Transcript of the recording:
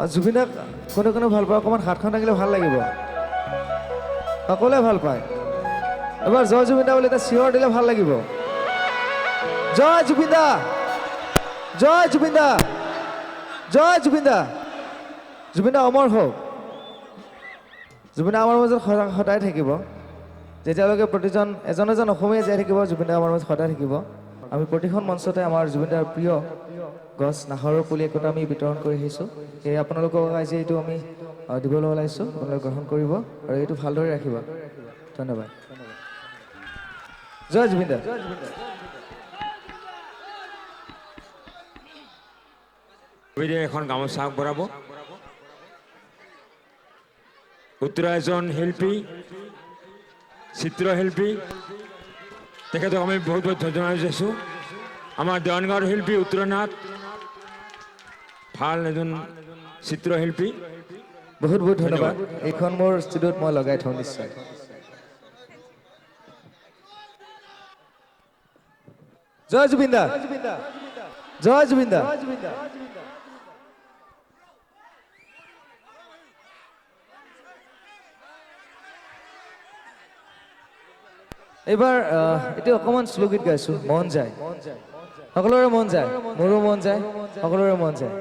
জুবিনক কোনে কোনে ভাল পায় অকণমান হাতখন থাকিলে ভাল লাগিব সকলোৱে ভাল পায় এবাৰ জয় জুবিন দা বুলি এটা চিঞৰ দিলে ভাল লাগিব জয় জুবিন দা জয় জুবিন দা জয় জুবিন দা জুবিন দা অমৰ হওক জুবিন দা আমাৰ মাজত সদায় থাকিব যেতিয়ালৈকে প্ৰতিজন এজন এজন অসমীয়া জীয়াই থাকিব জুবিন দা আমাৰ মাজত সদায় থাকিব আমি প্ৰতিখন মঞ্চতে আমাৰ জুবিন দাৰ প্ৰিয় গছ নাহৰৰ পুলি একোটা আমি বিতৰণ কৰি আহিছোঁ সেয়ে আপোনালোকক আজি এইটো আমি দিবলৈ ওলাইছোঁ আপোনালোকে গ্ৰহণ কৰিব আৰু এইটো ভালদৰে ৰাখিব ধন্যবাদ জয় জুবিন দা এখন গামোচা আগবঢ়াব উত্তৰা এজন শিল্পী চিত্ৰশিল্পী তেখেতক আমি বহুত বহুত ধন্যবাদ জনাইছোঁ আমাৰ দেৱানগাঁৱৰ শিল্পী উত্তৰনাথ ভাল এজন চিত্ৰশিল্পী বহুত বহুত ধন্যবাদ এইখন মোৰ ষ্টুডিঅ'ত মই লগাই থওঁ নিশ্চয় জয় জুবিন দা জয় জুবিন দা এইবাৰ এতিয়া অকণমান শ্লোক গীত গাইছোঁ মন যায় সকলোৰে মন যায় মোৰো মন যায় সকলোৰে মন যায়